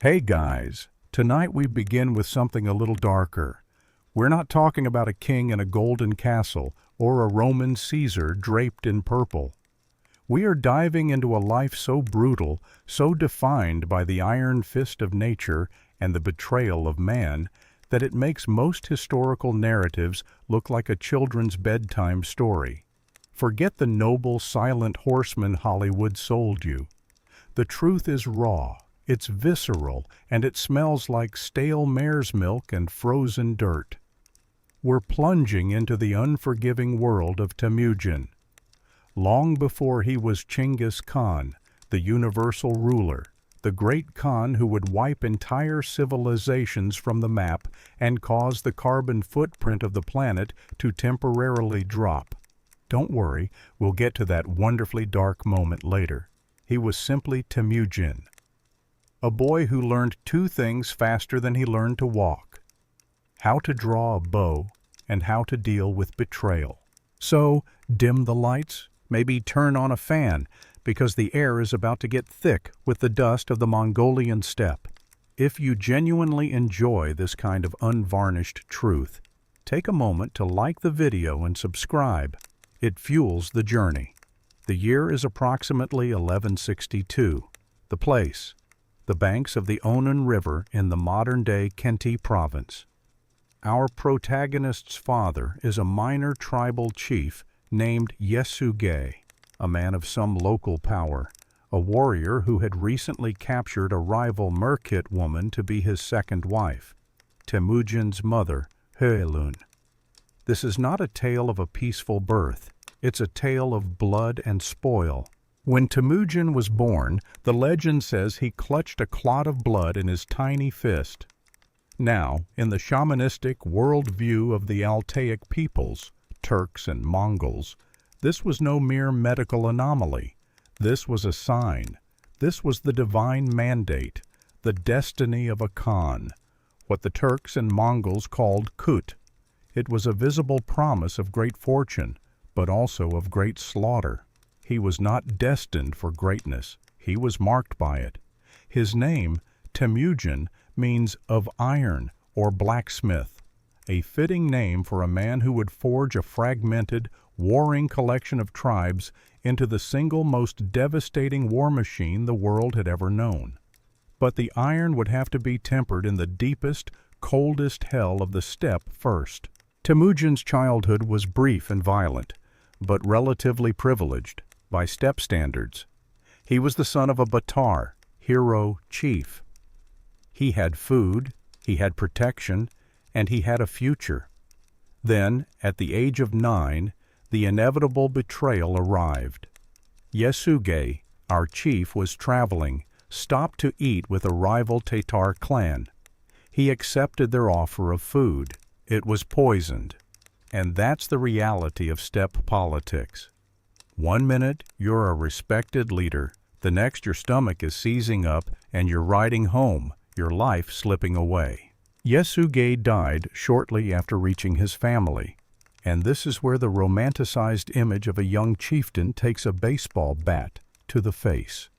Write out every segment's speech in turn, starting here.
Hey guys, tonight we begin with something a little darker. We're not talking about a king in a golden castle or a Roman Caesar draped in purple. We are diving into a life so brutal, so defined by the iron fist of nature and the betrayal of man, that it makes most historical narratives look like a children's bedtime story. Forget the noble, silent horseman Hollywood sold you. The truth is raw. It's visceral, and it smells like stale mare's milk and frozen dirt. We're plunging into the unforgiving world of Temujin. Long before he was Genghis Khan, the universal ruler, the great Khan who would wipe entire civilizations from the map and cause the carbon footprint of the planet to temporarily drop. Don't worry, we'll get to that wonderfully dark moment later. He was simply Temujin. A boy who learned two things faster than he learned to walk: how to draw a bow and how to deal with betrayal. So, dim the lights, maybe turn on a fan, because the air is about to get thick with the dust of the Mongolian steppe. If you genuinely enjoy this kind of unvarnished truth, take a moment to like the video and subscribe. It fuels the journey. The year is approximately 1162. The place: the banks of the Onan River in the modern-day Khenti province. Our protagonist's father is a minor tribal chief named Yesugei, a man of some local power, a warrior who had recently captured a rival Merkit woman to be his second wife, Temujin's mother, Hoelun. This is not a tale of a peaceful birth. It's a tale of blood and spoil. When Temujin was born, the legend says he clutched a clot of blood in his tiny fist. Now, in the shamanistic worldview of the Altaic peoples, Turks and Mongols, this was no mere medical anomaly. This was a sign. This was the divine mandate, the destiny of a Khan, what the Turks and Mongols called Kut. It was a visible promise of great fortune, but also of great slaughter. He was not destined for greatness. He was marked by it. His name, Temujin, means of iron or blacksmith, a fitting name for a man who would forge a fragmented, warring collection of tribes into the single most devastating war machine the world had ever known. But the iron would have to be tempered in the deepest, coldest hell of the steppe first. Temujin's childhood was brief and violent, but relatively privileged by steppe standards. He was the son of a Batar, hero chief. He had food, he had protection, and he had a future. Then, at the age of 9, the inevitable betrayal arrived. Yesugei, our chief, was traveling, stopped to eat with a rival Tatar clan. He accepted their offer of food. It was poisoned. And that's the reality of steppe politics. One minute, you're a respected leader. The next, your stomach is seizing up and you're riding home, your life slipping away. Yesugei died shortly after reaching his family. And this is where the romanticized image of a young chieftain takes a baseball bat to the face.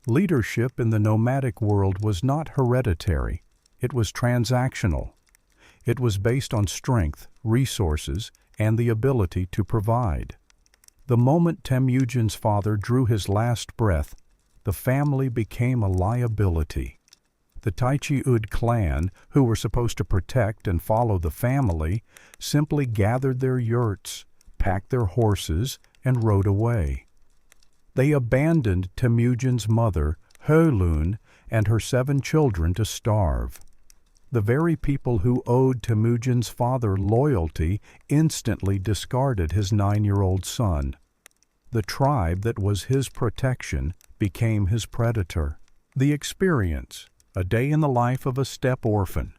Leadership in the nomadic world was not hereditary. It was transactional. It was based on strength, resources, and the ability to provide. The moment Temujin's father drew his last breath, the family became a liability. The Taichi-Ud clan, who were supposed to protect and follow the family, simply gathered their yurts, packed their horses, and rode away. They abandoned Temujin's mother, Hoelun, and her 7 children to starve. The very people who owed Temujin's father loyalty instantly discarded his 9-year-old son. The tribe that was his protection became his predator. The experience: a day in the life of a steppe orphan.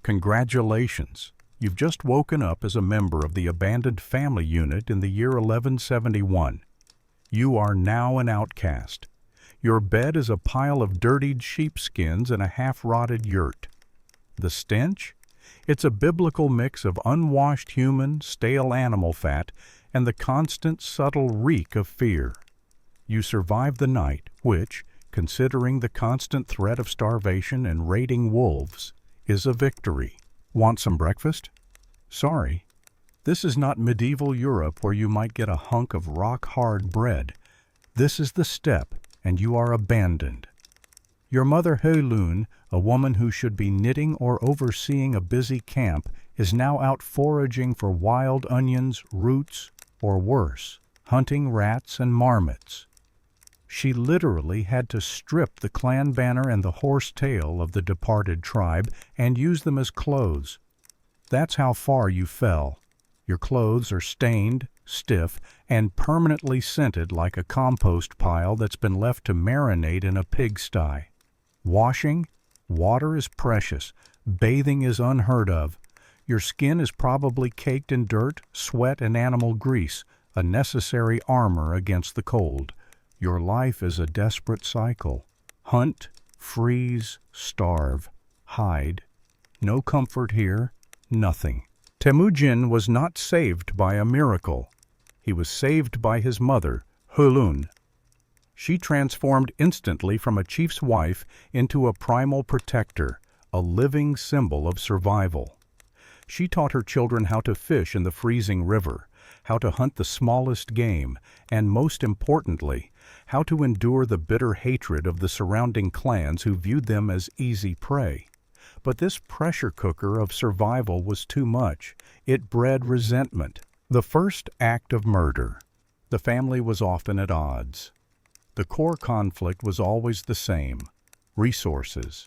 Congratulations! You've just woken up as a member of the abandoned family unit in the year 1171. You are now an outcast. Your bed is a pile of dirtied sheepskins and a half-rotted yurt. The stench? It's a biblical mix of unwashed human, stale animal fat, and the constant, subtle reek of fear. You survive the night, which, considering the constant threat of starvation and raiding wolves, is a victory. Want some breakfast? Sorry. This is not medieval Europe where you might get a hunk of rock-hard bread. This is the steppe, and you are abandoned. Your mother Heulun, a woman who should be knitting or overseeing a busy camp, is now out foraging for wild onions, roots, or worse, hunting rats and marmots. She literally had to strip the clan banner and the horse tail of the departed tribe and use them as clothes. That's how far you fell. Your clothes are stained, stiff, and permanently scented like a compost pile that's been left to marinate in a pigsty. Washing? Water is precious. Bathing is unheard of. Your skin is probably caked in dirt, sweat, and animal grease, a necessary armor against the cold. Your life is a desperate cycle. Hunt, freeze, starve, hide. No comfort here, nothing. Temujin was not saved by a miracle. He was saved by his mother, Heulun. She transformed instantly from a chief's wife into a primal protector, a living symbol of survival. She taught her children how to fish in the freezing river, how to hunt the smallest game, and most importantly, how to endure the bitter hatred of the surrounding clans who viewed them as easy prey. But this pressure cooker of survival was too much. It bred resentment. The first act of murder. The family was often at odds. The core conflict was always the same: resources.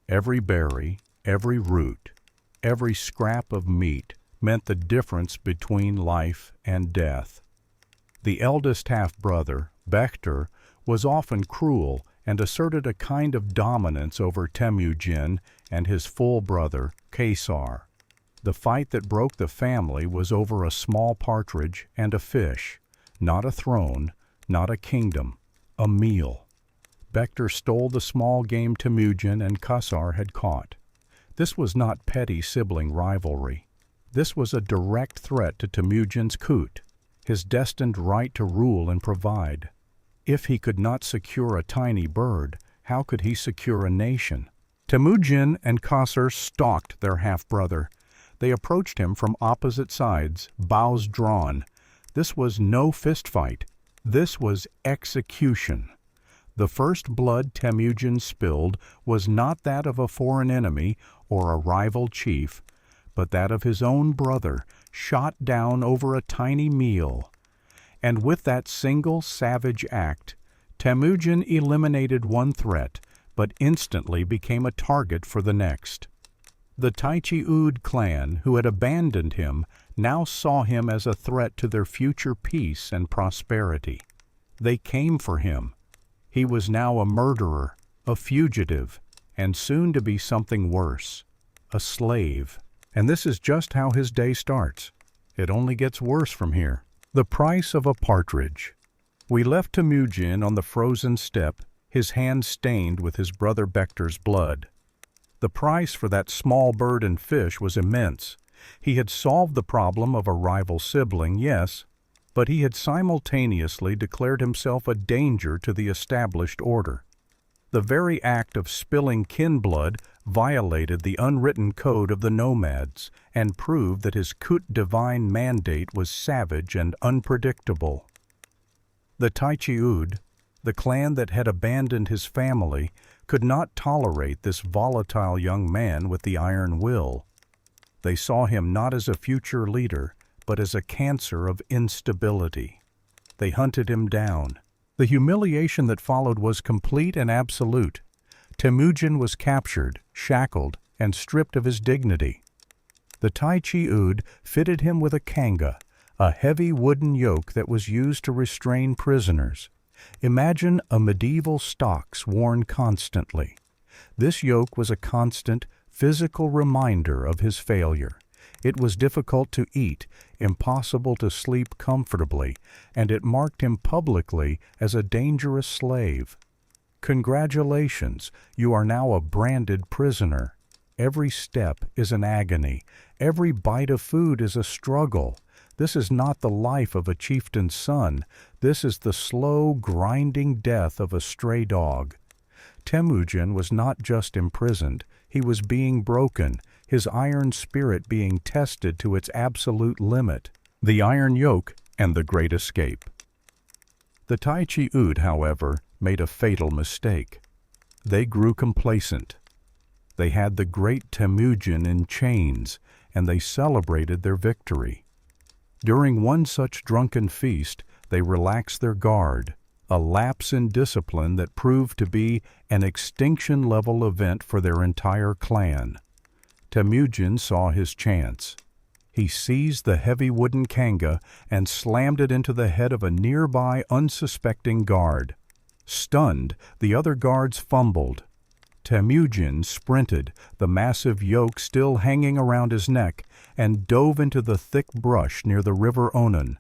Every berry, every root, every scrap of meat meant the difference between life and death. The eldest half-brother, Bektor, was often cruel and asserted a kind of dominance over Temujin and his full brother, Caesar. The fight that broke the family was over a small partridge and a fish, not a throne, not a kingdom, a meal. Bektor stole the small game Temujin and Caesar had caught. This was not petty sibling rivalry. This was a direct threat to Temujin's coot, his destined right to rule and provide. If he could not secure a tiny bird, how could he secure a nation? Temujin and Caesar stalked their half-brother. They approached him from opposite sides, bows drawn. This was no fistfight. This was execution. The first blood Temujin spilled was not that of a foreign enemy or a rival chief, but that of his own brother, shot down over a tiny meal. And with that single savage act, Temujin eliminated one threat, but instantly became a target for the next. The Taichi-Ud clan, who had abandoned him, now saw him as a threat to their future peace and prosperity. They came for him. He was now a murderer, a fugitive, and soon to be something worse, a slave. And this is just how his day starts. It only gets worse from here. The price of a partridge. We left Temujin on the frozen steppe, his hands stained with his brother Bektor's blood. The price for that small bird and fish was immense. He had solved the problem of a rival sibling, yes, but he had simultaneously declared himself a danger to the established order. The very act of spilling kin blood violated the unwritten code of the nomads and proved that his Kut divine mandate was savage and unpredictable. The Taichi-Ud, the clan that had abandoned his family, could not tolerate this volatile young man with the iron will. They saw him not as a future leader, but as a cancer of instability. They hunted him down. The humiliation that followed was complete and absolute. Temujin was captured, shackled, and stripped of his dignity. The Taichi-Ud fitted him with a kanga, a heavy wooden yoke that was used to restrain prisoners. Imagine a medieval stocks worn constantly. This yoke was a constant, physical reminder of his failure. It was difficult to eat, impossible to sleep comfortably, and it marked him publicly as a dangerous slave. Congratulations, you are now a branded prisoner. Every step is an agony. Every bite of food is a struggle. This is not the life of a chieftain's son. This is the slow, grinding death of a stray dog. Temujin was not just imprisoned, he was being broken, his iron spirit being tested to its absolute limit. The Iron Yoke and the Great Escape. The Taichi-Ud, however, made a fatal mistake. They grew complacent. They had the great Temujin in chains, and they celebrated their victory. During one such drunken feast, they relaxed their guard, a lapse in discipline that proved to be an extinction-level event for their entire clan. Temujin saw his chance. He seized the heavy wooden kanga and slammed it into the head of a nearby unsuspecting guard. Stunned, the other guards fumbled. Temujin sprinted, the massive yoke still hanging around his neck, and dove into the thick brush near the river Onan.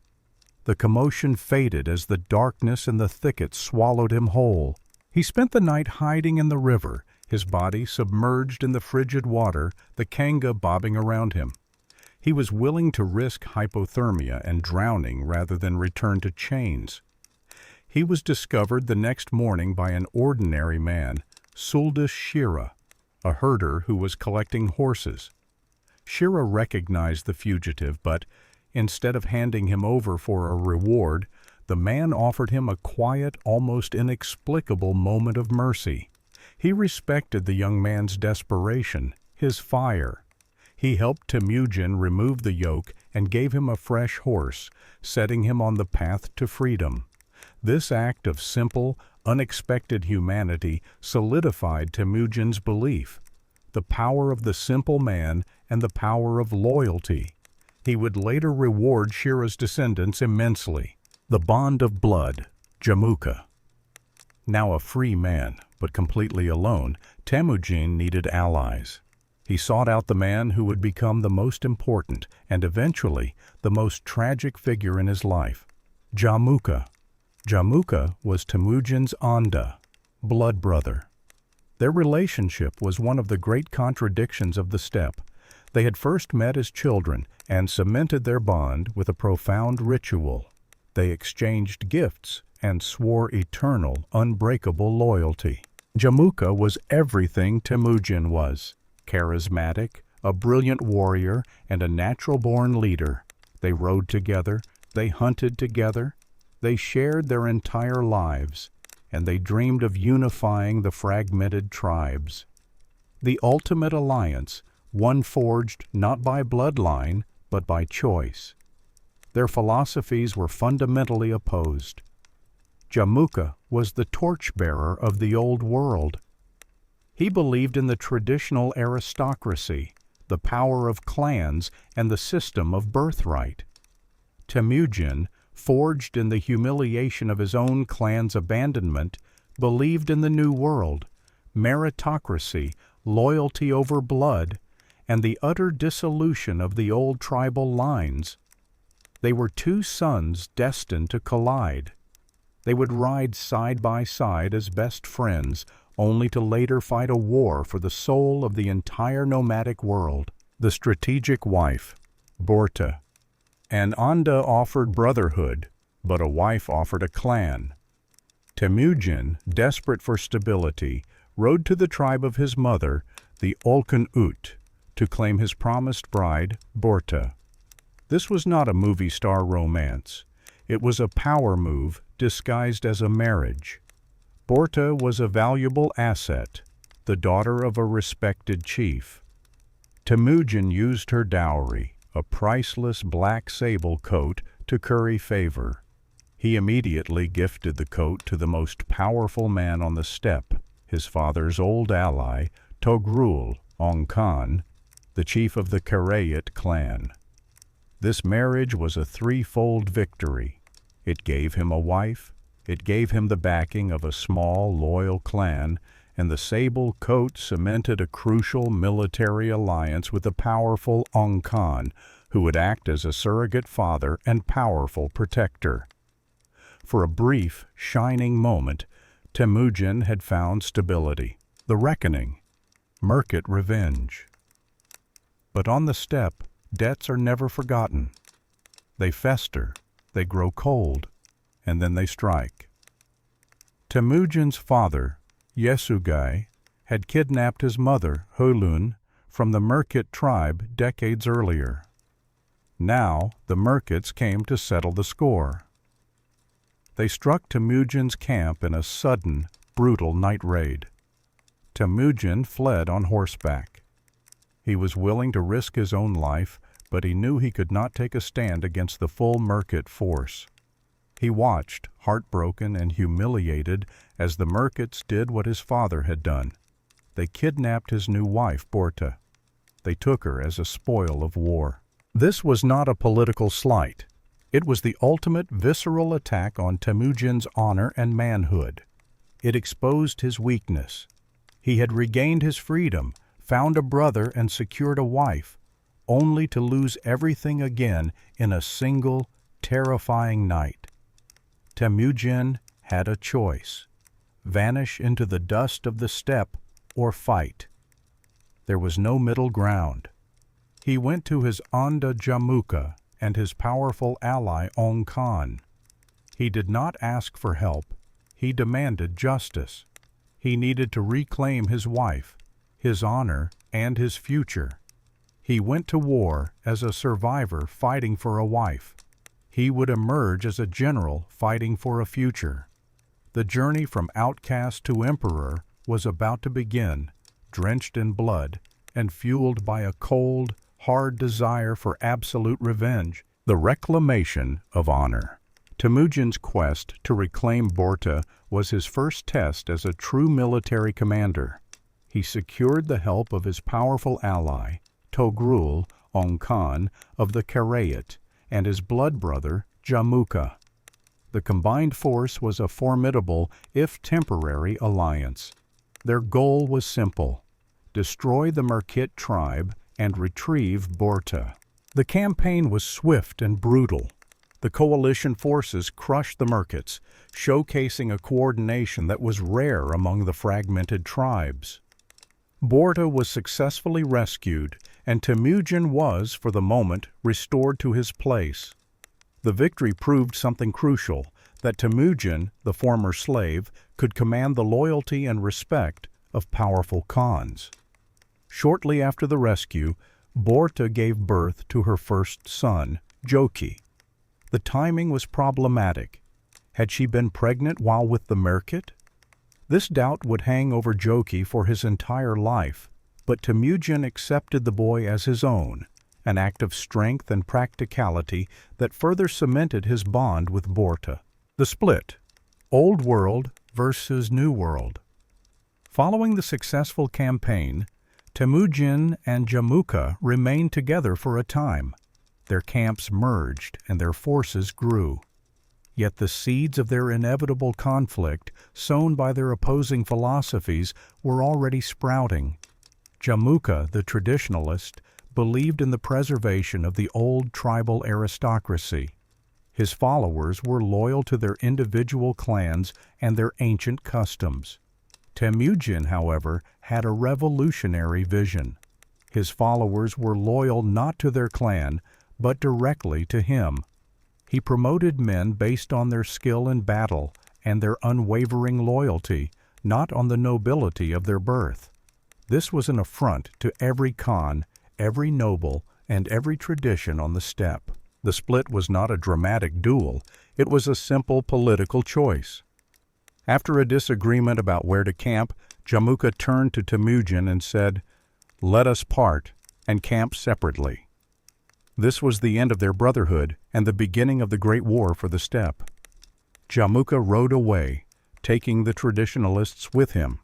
The commotion faded as the darkness in the thicket swallowed him whole. He spent the night hiding in the river, his body submerged in the frigid water, the kanga bobbing around him. He was willing to risk hypothermia and drowning rather than return to chains. He was discovered the next morning by an ordinary man, Suldas Shira, a herder who was collecting horses. Shira recognized the fugitive, but instead of handing him over for a reward, the man offered him a quiet, almost inexplicable moment of mercy. He respected the young man's desperation, his fire. He helped Temujin remove the yoke and gave him a fresh horse, setting him on the path to freedom. This act of simple, unexpected humanity solidified Temujin's belief, the power of the simple man and the power of loyalty. He would later reward Shira's descendants immensely. The bond of blood, Jamuka. Now a free man, but completely alone, Temujin needed allies. He sought out the man who would become the most important and eventually the most tragic figure in his life, Jamuka. Jamuka was Temujin's Anda, blood brother. Their relationship was one of the great contradictions of the steppe. They had first met as children and cemented their bond with a profound ritual. They exchanged gifts and swore eternal, unbreakable loyalty. Jamuka was everything Temujin was. Charismatic, a brilliant warrior, and a natural-born leader. They rode together, they hunted together, they shared their entire lives, and they dreamed of unifying the fragmented tribes. The ultimate alliance, one forged not by bloodline, but by choice. Their philosophies were fundamentally opposed. Jamuka was the torchbearer of the old world. He believed in the traditional aristocracy, the power of clans, and the system of birthright. Temujin, forged in the humiliation of his own clan's abandonment, believed in the new world, meritocracy, loyalty over blood, and the utter dissolution of the old tribal lines. They were two sons destined to collide. They would ride side by side as best friends, only to later fight a war for the soul of the entire nomadic world. The strategic wife, Borta. An Anda offered brotherhood, but a wife offered a clan. Temujin, desperate for stability, rode to the tribe of his mother, the Olkan-Ut, to claim his promised bride, Borta. This was not a movie star romance. It was a power move disguised as a marriage. Borta was a valuable asset, the daughter of a respected chief. Temujin used her dowry, a priceless black sable coat, to curry favor. He immediately gifted the coat to the most powerful man on the steppe, his father's old ally, Togrul Ong Khan, the chief of the Karayat clan. This marriage was a threefold victory. It gave him a wife, it gave him the backing of a small, loyal clan, and the sable coat cemented a crucial military alliance with the powerful Ong Khan, who would act as a surrogate father and powerful protector. For a brief, shining moment, Temujin had found stability, the reckoning, Merkit revenge. But on the steppe, debts are never forgotten. They fester, they grow cold, and then they strike. Temujin's father, Yesugai, had kidnapped his mother, Hulun, from the Merkit tribe decades earlier. Now the Merkits came to settle the score. They struck Temujin's camp in a sudden, brutal night raid. Temujin fled on horseback. He was willing to risk his own life, but he knew he could not take a stand against the full Merkit force. He watched, heartbroken and humiliated, as the Merkits did what his father had done. They kidnapped his new wife, Borta. They took her as a spoil of war. This was not a political slight. It was the ultimate visceral attack on Temujin's honor and manhood. It exposed his weakness. He had regained his freedom, found a brother, and secured a wife, only to lose everything again in a single, terrifying night. Temujin had a choice: vanish into the dust of the steppe or fight. There was no middle ground. He went to his Onda Jamuka and his powerful ally Ong Khan. He did not ask for help. He demanded justice. He needed to reclaim his wife, his honor, and his future. He went to war as a survivor fighting for a wife. He would emerge as a general fighting for a future. The journey from outcast to emperor was about to begin, drenched in blood and fueled by a cold, hard desire for absolute revenge, the reclamation of honor. Temujin's quest to reclaim Borta was his first test as a true military commander. He secured the help of his powerful ally, Togrul Ong Khan of the Karayat, and his blood brother, Jamuka. The combined force was a formidable, if temporary, alliance. Their goal was simple: destroy the Merkit tribe and retrieve Borta. The campaign was swift and brutal. The coalition forces crushed the Merkits, showcasing a coordination that was rare among the fragmented tribes. Borta was successfully rescued, and Temujin was, for the moment, restored to his place. The victory proved something crucial: that Temujin, the former slave, could command the loyalty and respect of powerful Khans. Shortly after the rescue, Borta gave birth to her first son, Joki. The timing was problematic. Had she been pregnant while with the Merkit? This doubt would hang over Joki for his entire life, but Temujin accepted the boy as his own, an act of strength and practicality that further cemented his bond with Borta. The split: Old World versus New World. Following the successful campaign, Temujin and Jamuka remained together for a time. Their camps merged and their forces grew. Yet the seeds of their inevitable conflict, sown by their opposing philosophies, were already sprouting. Jamuka, the traditionalist, believed in the preservation of the old tribal aristocracy. His followers were loyal to their individual clans and their ancient customs. Temujin, however, had a revolutionary vision. His followers were loyal not to their clan, but directly to him. He promoted men based on their skill in battle and their unwavering loyalty, not on the nobility of their birth. This was an affront to every Khan, every noble, and every tradition on the steppe. The split was not a dramatic duel. It was a simple political choice. After a disagreement about where to camp, Jamuka turned to Temujin and said, "Let us part and camp separately." This was the end of their brotherhood and the beginning of the Great War for the steppe. Jamuka rode away, taking the traditionalists with him.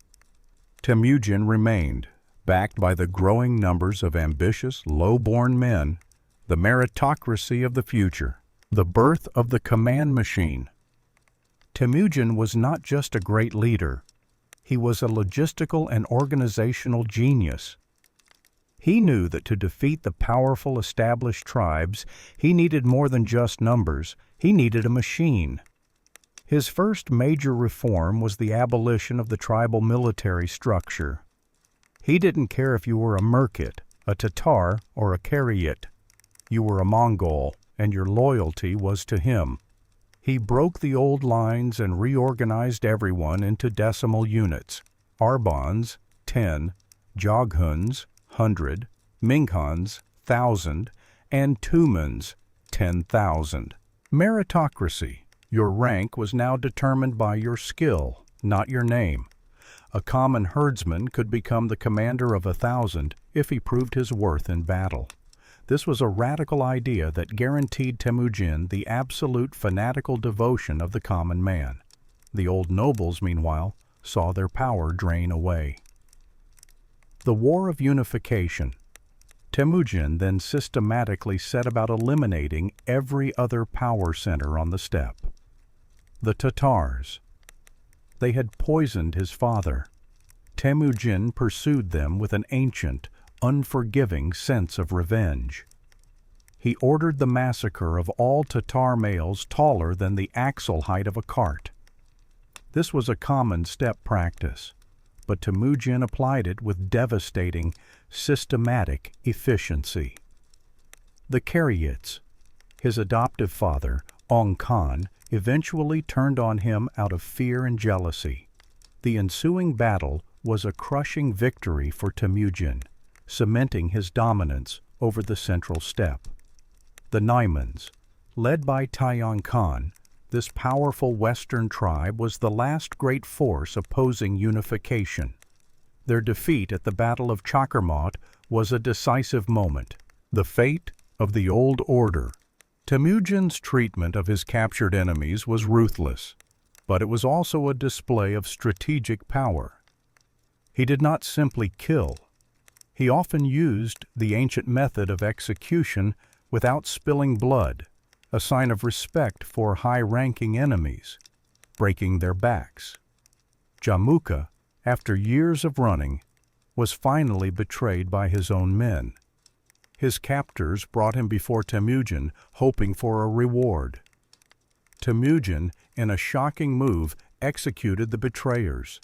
Temujin remained, backed by the growing numbers of ambitious, low-born men, the meritocracy of the future, the birth of the command machine. Temujin was not just a great leader. He was a logistical and organizational genius. He knew that to defeat the powerful established tribes, he needed more than just numbers. He needed a machine. His first major reform was the abolition of the tribal military structure. He didn't care if you were a Merkit, a Tatar, or a Karayat. You were a Mongol, and your loyalty was to him. He broke the old lines and reorganized everyone into decimal units. Arbans, 10, Joghuns, 100, Minghans, 1,000, and Tumans, 10,000. Meritocracy. Your rank was now determined by your skill, not your name. A common herdsman could become the commander of 1,000 if he proved his worth in battle. This was a radical idea that guaranteed Temujin the absolute fanatical devotion of the common man. The old nobles, meanwhile, saw their power drain away. The War of Unification. Temujin then systematically set about eliminating every other power center on the steppe. The Tatars. They had poisoned his father. Temujin pursued them with an ancient, unforgiving sense of revenge. He ordered the massacre of all Tatar males taller than the axle height of a cart. This was a common steppe practice, but Temujin applied it with devastating, systematic efficiency. The Karyites. His adoptive father, Ong Khan, eventually turned on him out of fear and jealousy. The ensuing battle was a crushing victory for Temujin, cementing his dominance over the central steppe. The Naimans. Led by Tayan Khan, this powerful western tribe was the last great force opposing unification. Their defeat at the Battle of Chakarmat was a decisive moment. The fate of the old order. Temujin's treatment of his captured enemies was ruthless, but it was also a display of strategic power. He did not simply kill. He often used the ancient method of execution without spilling blood, a sign of respect for high-ranking enemies, breaking their backs. Jamuka, after years of running, was finally betrayed by his own men. His captors brought him before Temujin, hoping for a reward. Temujin, in a shocking move, executed the betrayers.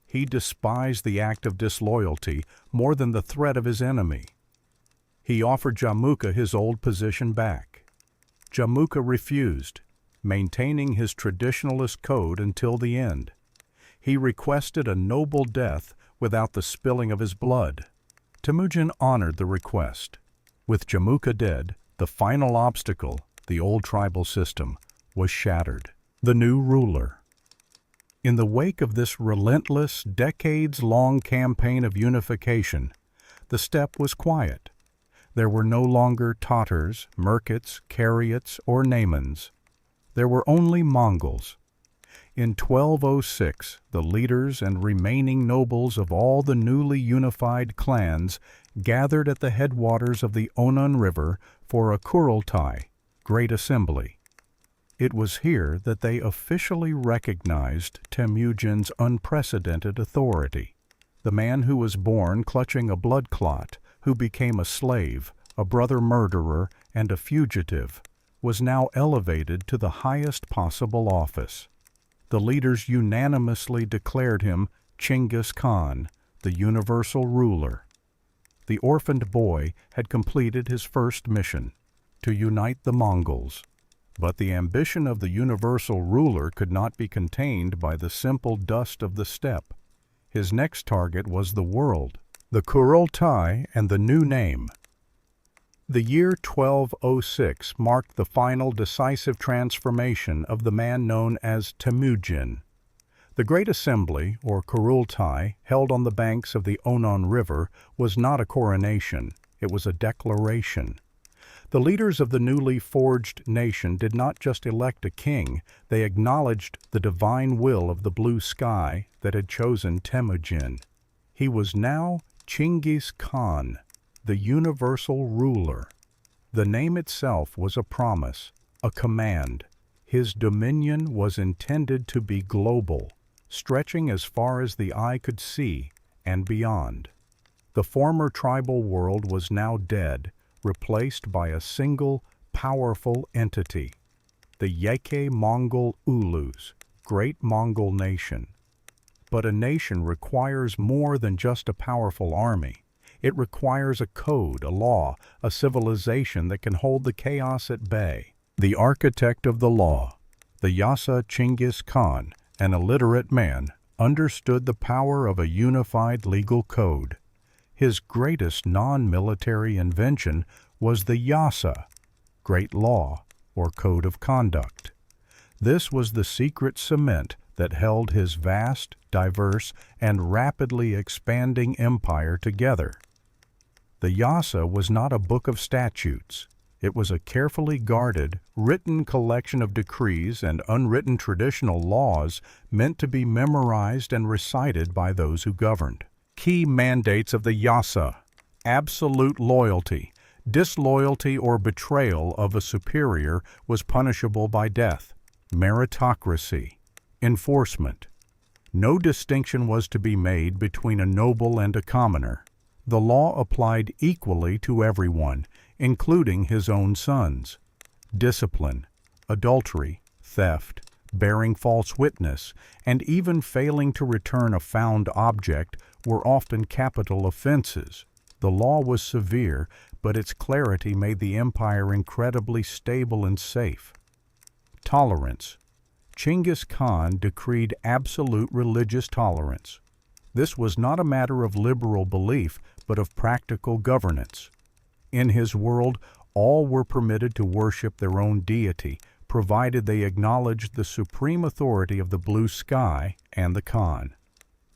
He despised the act of disloyalty more than the threat of his enemy. He offered Jamuka his old position back. Jamuka refused, maintaining his traditionalist code until the end. He requested a noble death without the spilling of his blood. Temujin honored the request. With Jamuka dead, the final obstacle, the old tribal system, was shattered. The new ruler. In the wake of this relentless, decades-long campaign of unification, the steppe was quiet. There were no longer Tatars, Merkits, Karyites, or Naimans. There were only Mongols. In 1206, the leaders and remaining nobles of all the newly unified clans gathered at the headwaters of the Onon River for a Kurultai, Great Assembly. It was here that they officially recognized Temujin's unprecedented authority. The man who was born clutching a blood clot, who became a slave, a brother murderer, and a fugitive, was now elevated to the highest possible office. The leaders unanimously declared him Genghis Khan, the universal ruler. The orphaned boy had completed his first mission, to unite the Mongols. But the ambition of the universal ruler could not be contained by the simple dust of the steppe. His next target was the world, the Kurultai, and the new name. The year 1206 marked the final decisive transformation of the man known as Temujin. The Great Assembly, or Kurultai, held on the banks of the Onon River, was not a coronation, it was a declaration. The leaders of the newly forged nation did not just elect a king, they acknowledged the divine will of the blue sky that had chosen Temujin. He was now Genghis Khan, the universal ruler. The name itself was a promise, a command. His dominion was intended to be global, stretching as far as the eye could see and beyond. The former tribal world was now dead, replaced by a single, powerful entity, the Yeke Mongol Ulus, great Mongol nation. But a nation requires more than just a powerful army. It requires a code, a law, a civilization that can hold the chaos at bay. The architect of the law, the Yasa Genghis Khan, an illiterate man, understood the power of a unified legal code. His greatest non-military invention was the Yasa, Great Law, or Code of Conduct. This was the secret cement that held his vast, diverse, and rapidly expanding empire together. The Yasa was not a book of statutes. It was a carefully guarded, written collection of decrees and unwritten traditional laws meant to be memorized and recited by those who governed. Key mandates of the Yasa: absolute loyalty. Disloyalty or betrayal of a superior was punishable by death. Meritocracy. Enforcement. No distinction was to be made between a noble and a commoner. The law applied equally to everyone, including his own sons. Discipline. Adultery, theft, bearing false witness, and even failing to return a found object were often capital offenses. The law was severe, but its clarity made the empire incredibly stable and safe. Tolerance. Genghis Khan decreed absolute religious tolerance. This was not a matter of liberal belief, but of practical governance. In his world, all were permitted to worship their own deity, provided they acknowledged the supreme authority of the blue sky and the Khan.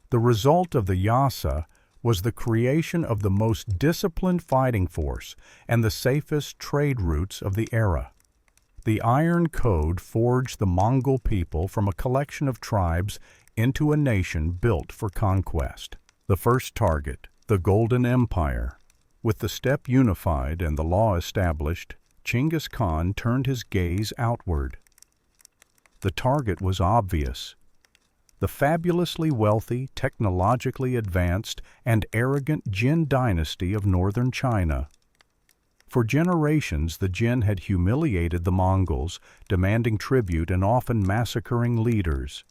The result of the Yasa was the creation of the most disciplined fighting force and the safest trade routes of the era. The Iron Code forged the Mongol people from a collection of tribes into a nation built for conquest. The first target, the Golden Empire. With the steppe unified and the law established, Genghis Khan turned his gaze outward. The target was obvious: the fabulously wealthy, technologically advanced, and arrogant Jin dynasty of northern China. For generations, the Jin had humiliated the Mongols, demanding tribute and often massacring leaders.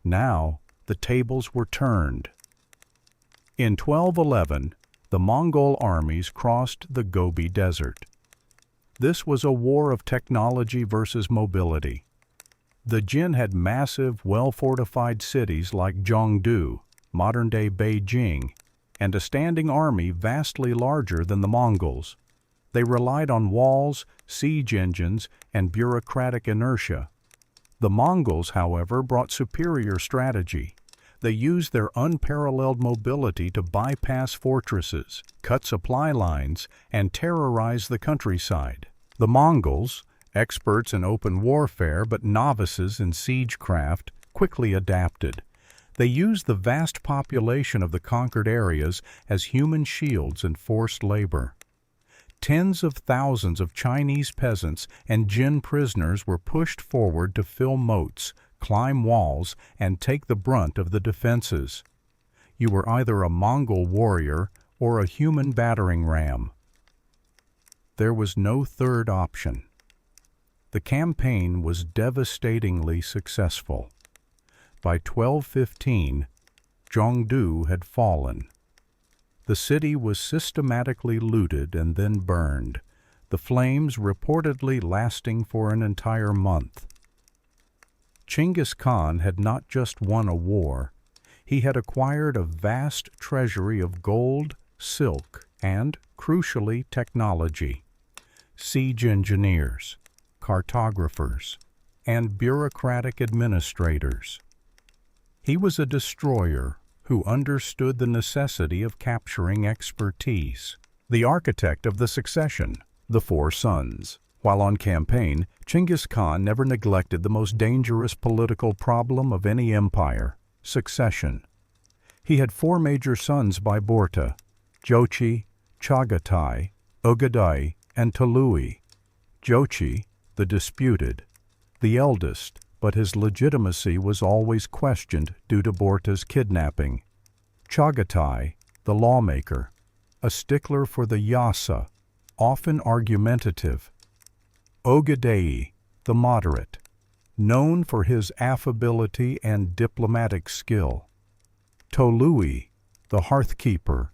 Now, the tables were turned. In 1211, the Mongol armies crossed the Gobi Desert. This was a war of technology versus mobility. The Jin had massive, well-fortified cities like Zhongdu, modern-day Beijing, and a standing army vastly larger than the Mongols. They relied on walls, siege engines, and bureaucratic inertia. The Mongols, however, brought superior strategy. They used their unparalleled mobility to bypass fortresses, cut supply lines, and terrorize the countryside. The Mongols, experts in open warfare but novices in siegecraft, quickly adapted. They used the vast population of the conquered areas as human shields and forced labor. Tens of thousands of Chinese peasants and Jin prisoners were pushed forward to fill moats, climb walls, and take the brunt of the defenses. You were either a Mongol warrior or a human battering ram. There was no third option. The campaign was devastatingly successful. By 1215, Zhongdu had fallen. The city was systematically looted and then burned, the flames reportedly lasting for an entire month. Genghis Khan had not just won a war, he had acquired a vast treasury of gold, silk, and, crucially, technology. Siege engineers, cartographers, and bureaucratic administrators. He was a destroyer who understood the necessity of capturing expertise. The architect of the succession, the four sons. While on campaign, Genghis Khan never neglected the most dangerous political problem of any empire: succession. He had four major sons by Borta: Jochi, Chagatai, Ogadai, and Tolui. Jochi, the disputed, the eldest, but his legitimacy was always questioned due to Borta's kidnapping. Chagatai, the lawmaker, a stickler for the Yasa, often argumentative. Ogadai, the moderate, known for his affability and diplomatic skill. Tolui, the hearthkeeper,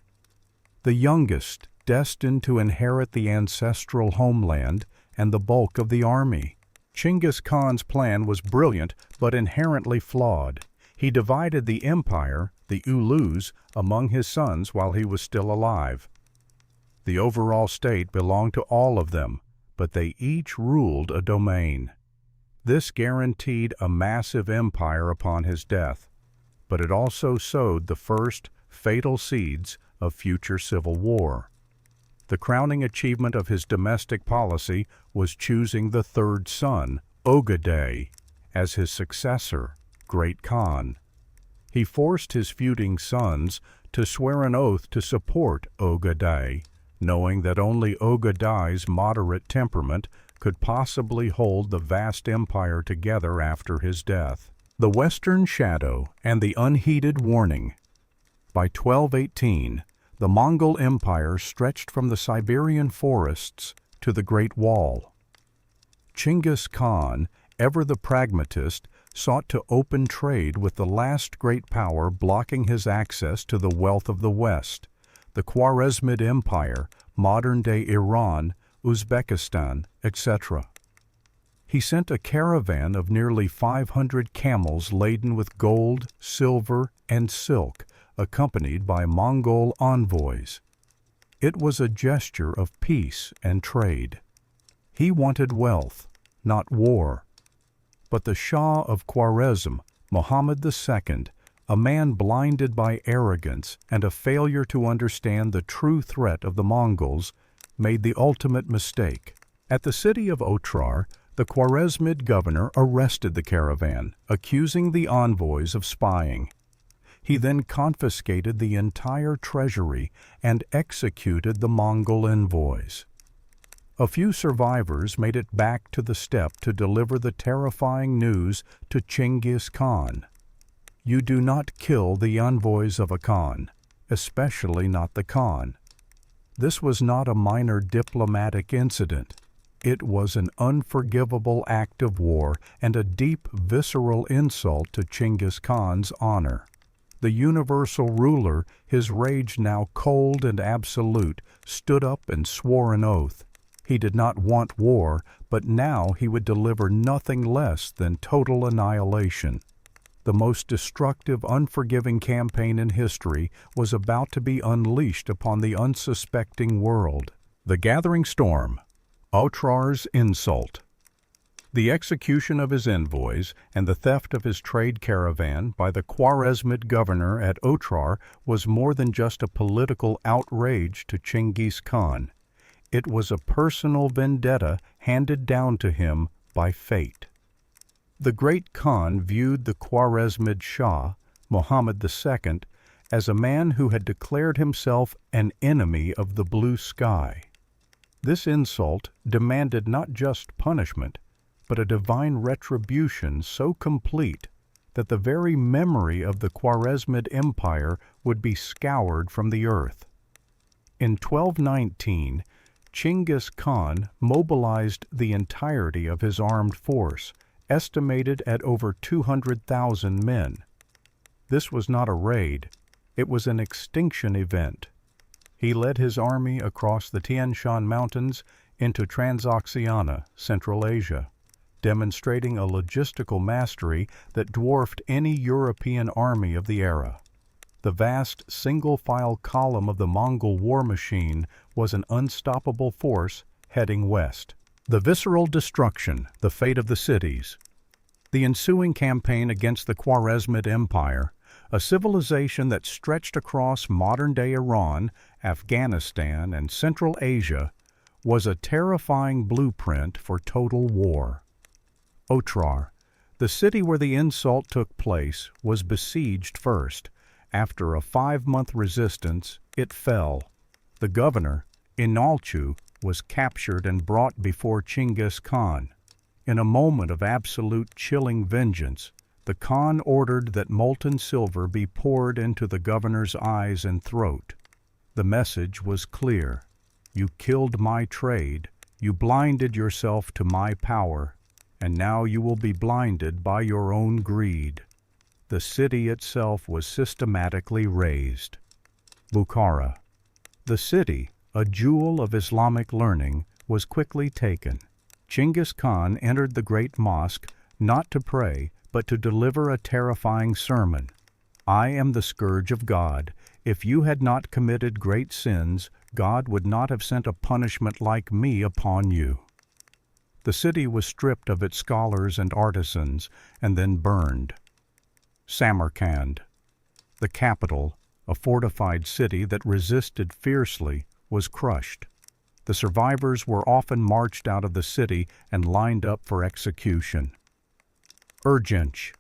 the youngest, destined to inherit the ancestral homeland and the bulk of the army. Genghis Khan's plan was brilliant but inherently flawed. He divided the empire, the Ulus, among his sons while he was still alive. The overall state belonged to all of them, but they each ruled a domain. This guaranteed a massive empire upon his death, but it also sowed the first fatal seeds of future civil war. The crowning achievement of his domestic policy was choosing the third son, Ogadai, as his successor, Great Khan. He forced his feuding sons to swear an oath to support Ogadai, knowing that only Ogadai's moderate temperament could possibly hold the vast empire together after his death. The Western Shadow and the Unheeded Warning. By 1218, the Mongol Empire stretched from the Siberian forests to the Great Wall. Genghis Khan, ever the pragmatist, sought to open trade with the last great power blocking his access to the wealth of the West, the Khwarezmid Empire, modern-day Iran, Uzbekistan, etc. He sent a caravan of nearly 500 camels laden with gold, silver, and silk, accompanied by Mongol envoys. It was a gesture of peace and trade. He wanted wealth, not war. But the Shah of Khwarezm, Muhammad II, a man blinded by arrogance and a failure to understand the true threat of the Mongols, made the ultimate mistake. At the city of Otrar, the Khwarezmid governor arrested the caravan, accusing the envoys of spying. He then confiscated the entire treasury and executed the Mongol envoys. A few survivors made it back to the steppe to deliver the terrifying news to Genghis Khan. You do not kill the envoys of a Khan, especially not the Khan. This was not a minor diplomatic incident. It was an unforgivable act of war and a deep, visceral insult to Genghis Khan's honor. The universal ruler, his rage now cold and absolute, stood up and swore an oath. He did not want war, but now he would deliver nothing less than total annihilation. The most destructive, unforgiving campaign in history was about to be unleashed upon the unsuspecting world. The Gathering Storm. Otrar's insult. The execution of his envoys and the theft of his trade caravan by the Khwarezmid governor at Otrar was more than just a political outrage to Genghis Khan. It was a personal vendetta handed down to him by fate. The great Khan viewed the Khwarezmid Shah, Muhammad II, as a man who had declared himself an enemy of the blue sky. This insult demanded not just punishment, but a divine retribution so complete that the very memory of the Khwarezmid Empire would be scoured from the earth. In 1219, Genghis Khan mobilized the entirety of his armed force, estimated at over 200,000 men. This was not a raid, it was an extinction event. He led his army across the Tian Shan Mountains into Transoxiana, Central Asia, demonstrating a logistical mastery that dwarfed any European army of the era. The vast single-file column of the Mongol war machine was an unstoppable force heading west. The visceral destruction, the fate of the cities. The ensuing campaign against the Khwarezmid Empire, a civilization that stretched across modern-day Iran, Afghanistan, and Central Asia, was a terrifying blueprint for total war. Otrar, the city where the insult took place, was besieged first. After a 5-month resistance, it fell. The governor, Inalchu, was captured and brought before Genghis Khan. In a moment of absolute chilling vengeance, the Khan ordered that molten silver be poured into the governor's eyes and throat. The message was clear. You killed my trade, you blinded yourself to my power, and now you will be blinded by your own greed. The city itself was systematically razed. Bukhara. The city, a jewel of Islamic learning, was quickly taken. Genghis Khan entered the great mosque not to pray, but to deliver a terrifying sermon. I am the scourge of God. If you had not committed great sins, God would not have sent a punishment like me upon you. The city was stripped of its scholars and artisans and then burned. Samarkand, the capital, a fortified city that resisted fiercely, was crushed. The survivors were often marched out of the city and lined up for execution. Urgench.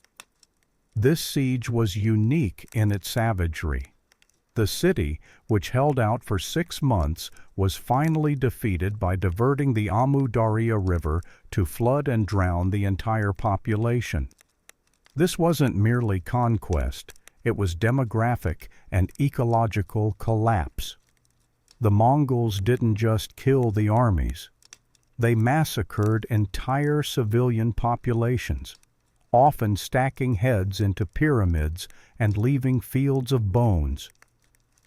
This siege was unique in its savagery. The city, which held out for 6 months, was finally defeated by diverting the Amu Darya River to flood and drown the entire population. This wasn't merely conquest, it was demographic and ecological collapse. The Mongols didn't just kill the armies. They massacred entire civilian populations, often stacking heads into pyramids and leaving fields of bones.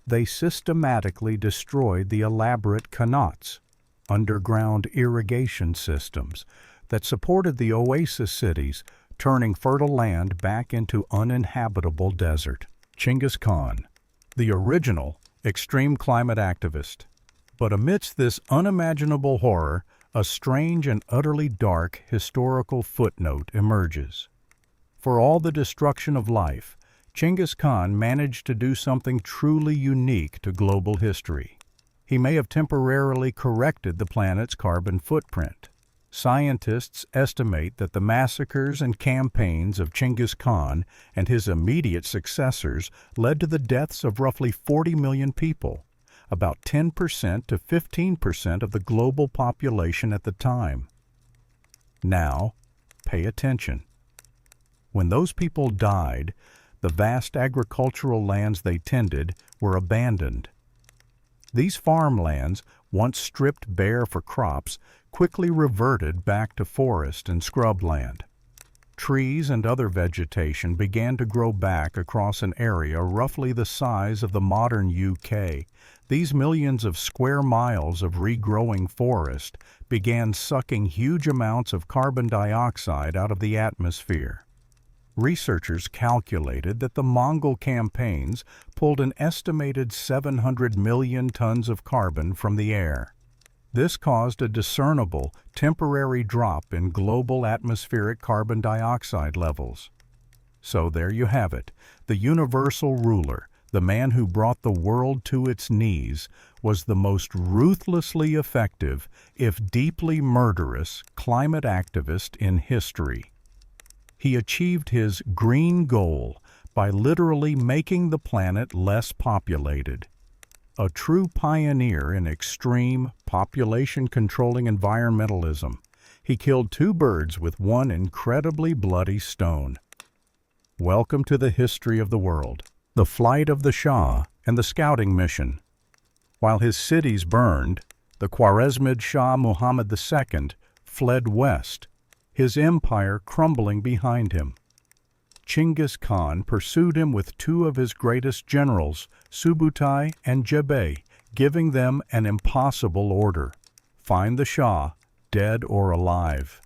They systematically destroyed the elaborate qanats, underground irrigation systems, that supported the oasis cities, turning fertile land back into uninhabitable desert. Genghis Khan, the original extreme climate activist. But amidst this unimaginable horror, a strange and utterly dark historical footnote emerges. For all the destruction of life, Genghis Khan managed to do something truly unique to global history. He may have temporarily corrected the planet's carbon footprint. Scientists estimate that the massacres and campaigns of Genghis Khan and his immediate successors led to the deaths of roughly 40 million people, about 10% to 15% of the global population at the time. Now, pay attention. When those people died, the vast agricultural lands they tended were abandoned. These farmlands, once stripped bare for crops, quickly reverted back to forest and scrubland. Trees and other vegetation began to grow back across an area roughly the size of the modern UK. These millions of square miles of regrowing forest began sucking huge amounts of carbon dioxide out of the atmosphere. Researchers calculated that the Mongol campaigns pulled an estimated 700 million tons of carbon from the air. This caused a discernible, temporary drop in global atmospheric carbon dioxide levels. So there you have it. The universal ruler, the man who brought the world to its knees, was the most ruthlessly effective, if deeply murderous, climate activist in history. He achieved his green goal by literally making the planet less populated. A true pioneer in extreme, population-controlling environmentalism, he killed 2 birds with one incredibly bloody stone. Welcome to the history of the world, the flight of the Shah and the scouting mission. While his cities burned, the Khwarezmid Shah Muhammad II fled west, his empire crumbling behind him. Genghis Khan pursued him with 2 of his greatest generals, Subutai and Jebei, giving them an impossible order: find the Shah, dead or alive.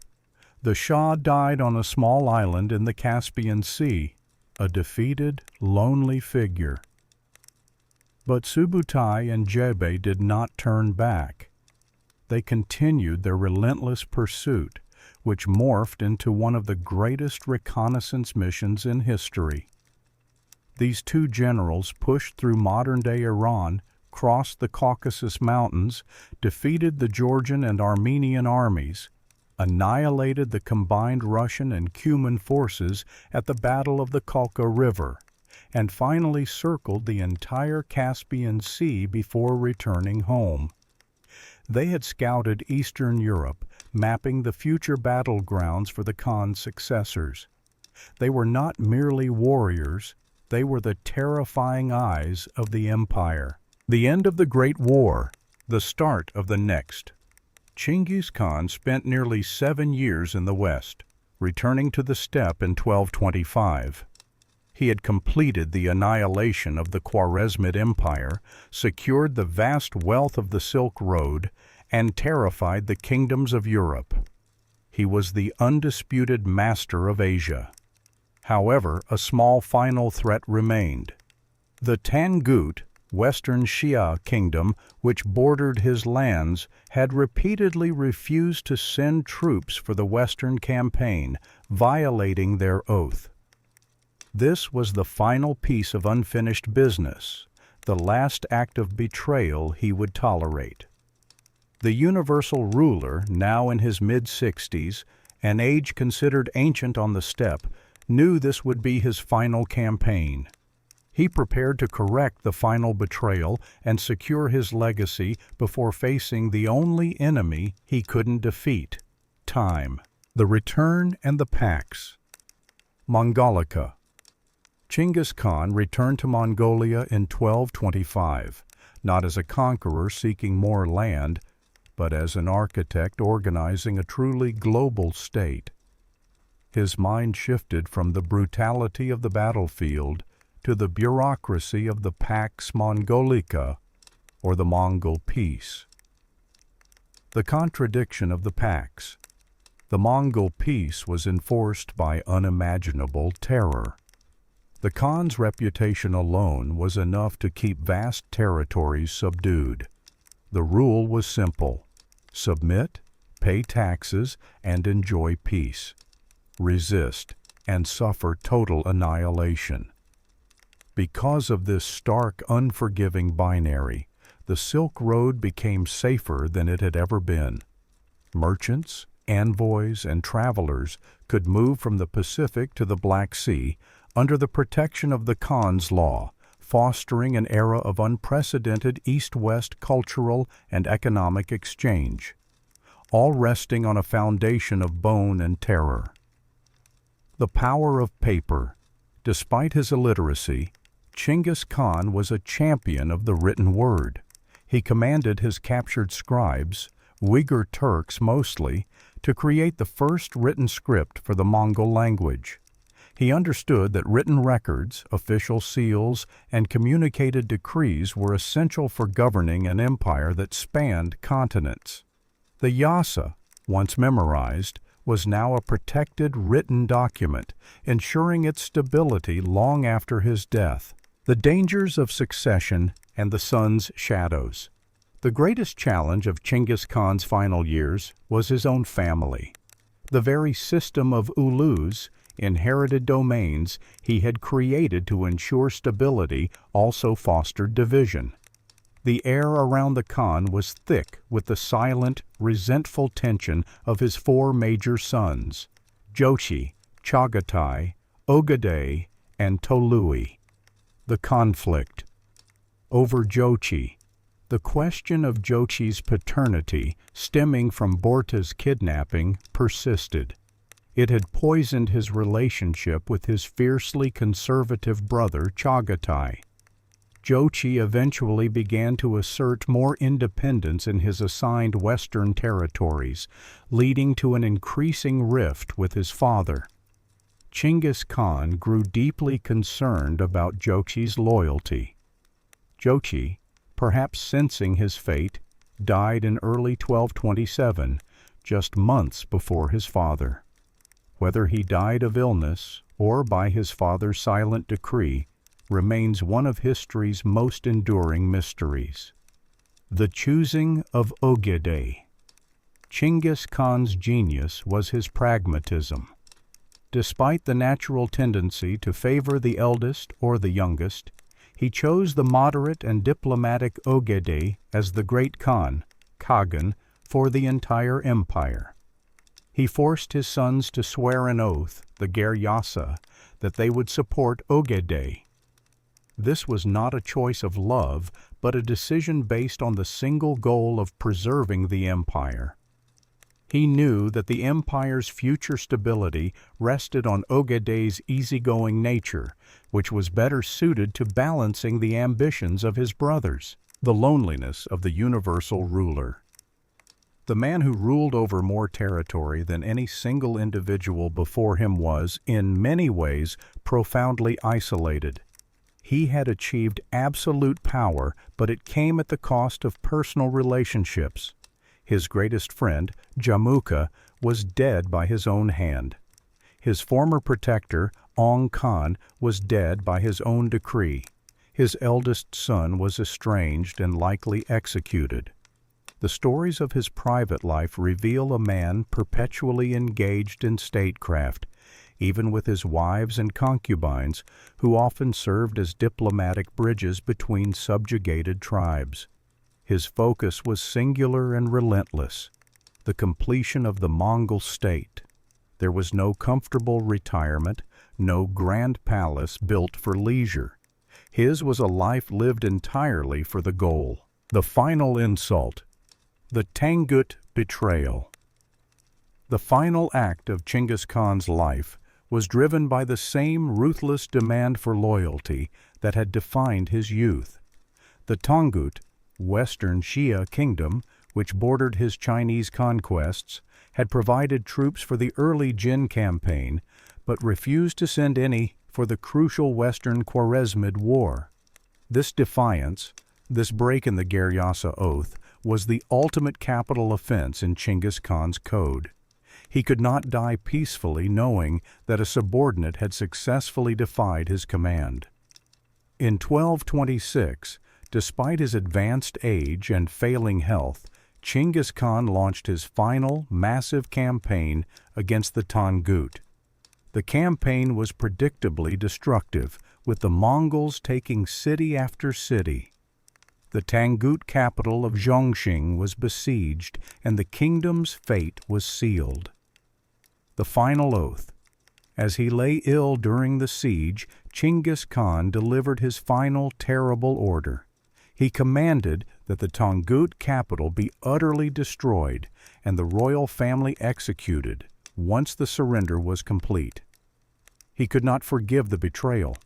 The Shah died on a small island in the Caspian Sea, a defeated, lonely figure. But Subutai and Jebei did not turn back. They continued their relentless pursuit, which morphed into one of the greatest reconnaissance missions in history. These 2 generals pushed through modern-day Iran, crossed the Caucasus Mountains, defeated the Georgian and Armenian armies, annihilated the combined Russian and Cuman forces at the Battle of the Kalka River, and finally circled the entire Caspian Sea before returning home. They had scouted Eastern Europe, mapping the future battlegrounds for the Khan's successors. They were not merely warriors, they were the terrifying eyes of the empire. The end of the Great War, the start of the next. Genghis Khan spent nearly 7 years in the West, returning to the steppe in 1225. He had completed the annihilation of the Khwarezmid Empire, secured the vast wealth of the Silk Road, and terrified the kingdoms of Europe. He was the undisputed master of Asia. However, a small final threat remained. The Tangut, Western Xia kingdom, which bordered his lands, had repeatedly refused to send troops for the Western campaign, violating their oath. This was the final piece of unfinished business, the last act of betrayal he would tolerate. The universal ruler, now in his mid-60s, an age considered ancient on the steppe, knew this would be his final campaign. He prepared to correct the final betrayal and secure his legacy before facing the only enemy he couldn't defeat: time. The return and the Pax. Mongolica. Genghis Khan returned to Mongolia in 1225, not as a conqueror seeking more land, but as an architect organizing a truly global state. His mind shifted from the brutality of the battlefield to the bureaucracy of the Pax Mongolica, or the Mongol peace. The contradiction of the Pax. The Mongol peace was enforced by unimaginable terror. The Khan's reputation alone was enough to keep vast territories subdued. The rule was simple: submit, pay taxes, and enjoy peace. Resist, and suffer total annihilation. Because of this stark, unforgiving binary, the Silk Road became safer than it had ever been. Merchants, envoys, and travelers could move from the Pacific to the Black Sea under the protection of the Khan's law, fostering an era of unprecedented East-West cultural and economic exchange, all resting on a foundation of bone and terror. The power of paper. Despite his illiteracy, Genghis Khan was a champion of the written word. He commanded his captured scribes, Uyghur Turks mostly, to create the first written script for the Mongol language. He understood that written records, official seals, and communicated decrees were essential for governing an empire that spanned continents. The Yasa, once memorized, was now a protected written document, ensuring its stability long after his death. The dangers of succession and the sun's shadows. The greatest challenge of Genghis Khan's final years was his own family. The very system of ulus, inherited domains, he had created to ensure stability also fostered division. The air around the Khan was thick with the silent, resentful tension of his four major sons, Jochi, Chagatai, Ogadai, and Tolui. The conflict. Over Jochi. The question of Jochi's paternity, stemming from Borta's kidnapping, persisted. It had poisoned his relationship with his fiercely conservative brother Chagatai. Jochi eventually began to assert more independence in his assigned western territories, leading to an increasing rift with his father. Genghis Khan grew deeply concerned about Jochi's loyalty. Jochi, perhaps sensing his fate, died in early 1227, just months before his father. Whether he died of illness or by his father's silent decree remains one of history's most enduring mysteries. The choosing of Ogadai. Genghis Khan's genius was his pragmatism. Despite the natural tendency to favor the eldest or the youngest, he chose the moderate and diplomatic Ogadai as the great Khan, Kagan, for the entire empire. He forced his sons to swear an oath, the Geryasa, that they would support Ogadai. This was not a choice of love, but a decision based on the single goal of preserving the empire. He knew that the empire's future stability rested on Ogadai's easygoing nature, which was better suited to balancing the ambitions of his brothers. The loneliness of the universal ruler. The man who ruled over more territory than any single individual before him was, in many ways, profoundly isolated. He had achieved absolute power, but it came at the cost of personal relationships. His greatest friend, Jamukha, was dead by his own hand. His former protector, Ong Khan, was dead by his own decree. His eldest son was estranged and likely executed. The stories of his private life reveal a man perpetually engaged in statecraft, even with his wives and concubines, who often served as diplomatic bridges between subjugated tribes. His focus was singular and relentless: the completion of the Mongol state. There was no comfortable retirement, no grand palace built for leisure. His was a life lived entirely for the goal. The final insult: the Tangut betrayal. The final act of Genghis Khan's life was driven by the same ruthless demand for loyalty that had defined his youth. The Tangut, Western Xia kingdom, which bordered his Chinese conquests, had provided troops for the early Jin campaign, but refused to send any for the crucial Western Khwarezmid War. This defiance, this break in the Gergyasa Oath, was the ultimate capital offense in Genghis Khan's code. He could not die peacefully knowing that a subordinate had successfully defied his command. In 1226, despite his advanced age and failing health, Genghis Khan launched his final, massive campaign against the Tangut. The campaign was predictably destructive, with the Mongols taking city after city. The Tangut capital of Zhongxing was besieged, and the kingdom's fate was sealed. The final oath. As he lay ill during the siege, Genghis Khan delivered his final terrible order. He commanded that the Tangut capital be utterly destroyed and the royal family executed once the surrender was complete. He could not forgive the betrayal.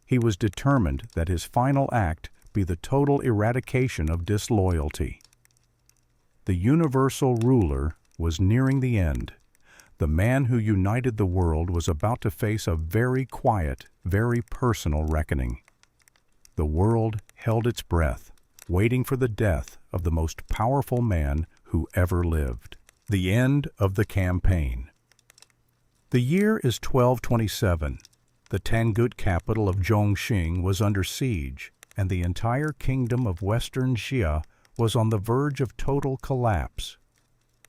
He was determined that his final act be the total eradication of disloyalty. The universal ruler was nearing the end. The man who united the world was about to face a very quiet, very personal reckoning. The world held its breath, waiting for the death of the most powerful man who ever lived. The end of the campaign. The year is 1227. The Tangut capital of Zhongxing was under siege, and the entire kingdom of Western Xia was on the verge of total collapse.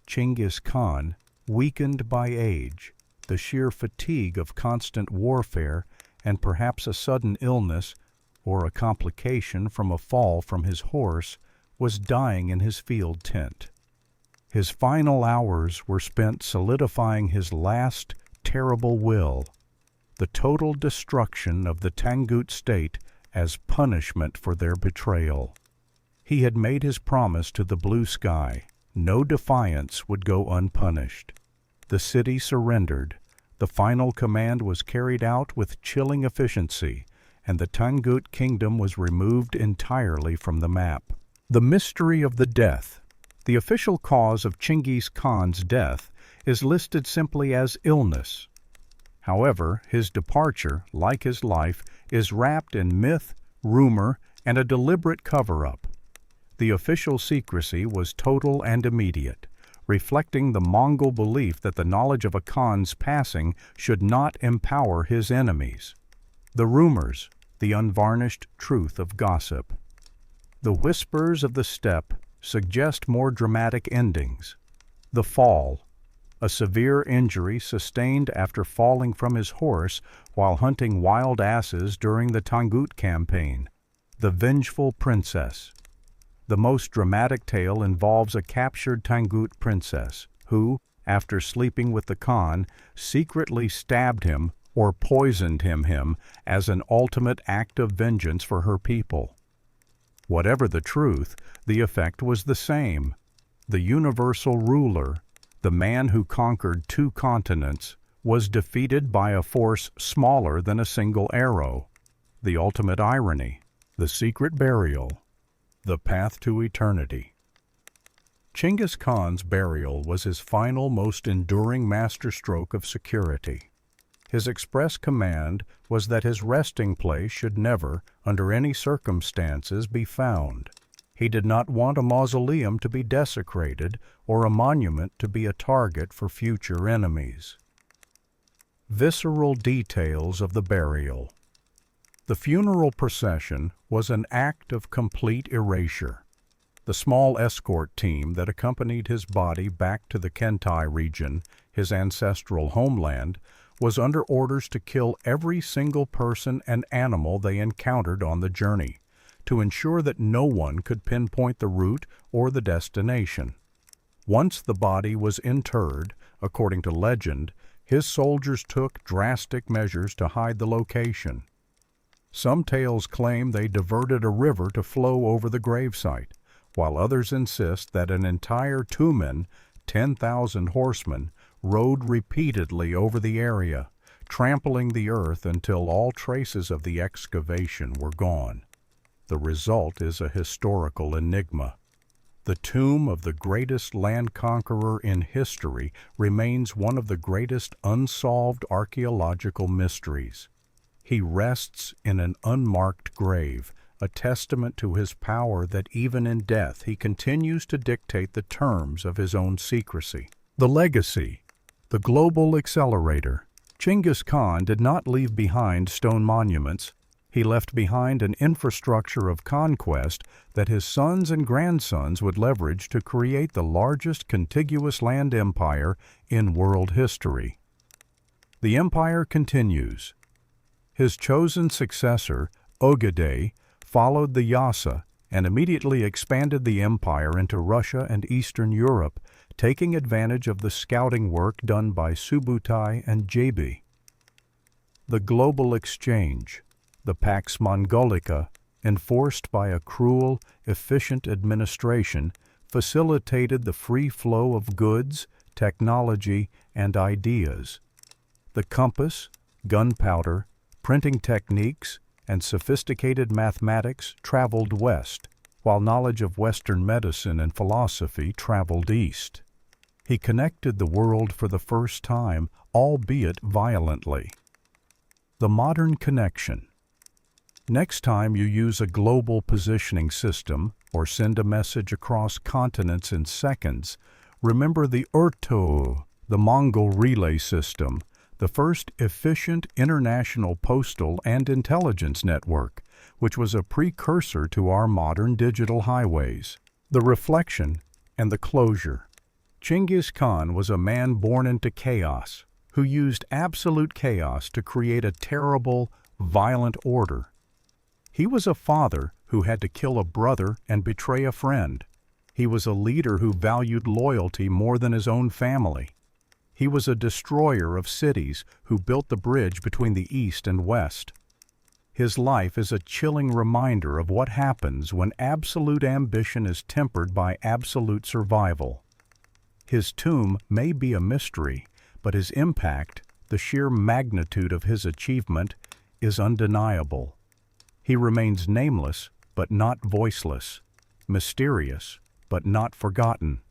Genghis Khan, weakened by age, the sheer fatigue of constant warfare, and perhaps a sudden illness or a complication from a fall from his horse, was dying in his field tent. His final hours were spent solidifying his last terrible will: the total destruction of the Tangut state as punishment for their betrayal. He had made his promise to the blue sky. No defiance would go unpunished. The city surrendered. The final command was carried out with chilling efficiency, and the Tangut kingdom was removed entirely from the map. The mystery of the death. The official cause of Genghis Khan's death is listed simply as illness. However, his departure, like his life, is wrapped in myth, rumor, and a deliberate cover-up. The official secrecy was total and immediate, reflecting the Mongol belief that the knowledge of a Khan's passing should not empower his enemies. The rumors, the unvarnished truth of gossip. The whispers of the steppe suggest more dramatic endings. The fall, a severe injury sustained after falling from his horse while hunting wild asses during the Tangut campaign. The vengeful princess. The most dramatic tale involves a captured Tangut princess who, after sleeping with the Khan, secretly stabbed him or poisoned him as an ultimate act of vengeance for her people. Whatever the truth, the effect was the same. The universal ruler, the man who conquered 2 continents, was defeated by a force smaller than a single arrow. The ultimate irony, the secret burial, the path to eternity. Genghis Khan's burial was his final, most enduring masterstroke of security. His express command was that his resting place should never, under any circumstances, be found. He did not want a mausoleum to be desecrated or a monument to be a target for future enemies. Visceral details of the burial. The funeral procession was an act of complete erasure. The small escort team that accompanied his body back to the Kentai region, his ancestral homeland, was under orders to kill every single person and animal they encountered on the journey, to ensure that no one could pinpoint the route or the destination. Once the body was interred, according to legend, his soldiers took drastic measures to hide the location. Some tales claim they diverted a river to flow over the gravesite, while others insist that an entire tumen, 10,000 horsemen, rode repeatedly over the area, trampling the earth until all traces of the excavation were gone. The result is a historical enigma. The tomb of the greatest land conqueror in history remains one of the greatest unsolved archaeological mysteries. He rests in an unmarked grave, a testament to his power that even in death he continues to dictate the terms of his own secrecy. The legacy. The global accelerator. Genghis Khan did not leave behind stone monuments. He left behind an infrastructure of conquest that his sons and grandsons would leverage to create the largest contiguous land empire in world history. The empire continues. His chosen successor, Ogedei, followed the Yasa and immediately expanded the empire into Russia and Eastern Europe, taking advantage of the scouting work done by Subutai and Jabi. The global exchange. The Pax Mongolica, enforced by a cruel, efficient administration, facilitated the free flow of goods, technology, and ideas. The compass, gunpowder, printing techniques, and sophisticated mathematics traveled west, while knowledge of Western medicine and philosophy traveled east. He connected the world for the first time, albeit violently. The modern connection. Next time you use a global positioning system or send a message across continents in seconds, remember the Urto, the Mongol relay system, the first efficient international postal and intelligence network, which was a precursor to our modern digital highways. The reflection and the closure. Genghis Khan was a man born into chaos, who used absolute chaos to create a terrible, violent order. He was a father who had to kill a brother and betray a friend. He was a leader who valued loyalty more than his own family. He was a destroyer of cities who built the bridge between the East and West. His life is a chilling reminder of what happens when absolute ambition is tempered by absolute survival. His tomb may be a mystery, but his impact, the sheer magnitude of his achievement, is undeniable. He remains nameless, but not voiceless, mysterious, but not forgotten.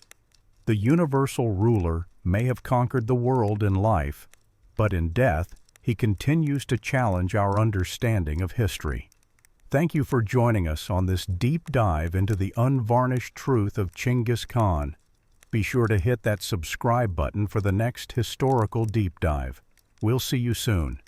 The universal ruler may have conquered the world in life, but in death, he continues to challenge our understanding of history. Thank you for joining us on this deep dive into the unvarnished truth of Genghis Khan. Be sure to hit that subscribe button for the next historical deep dive. We'll see you soon.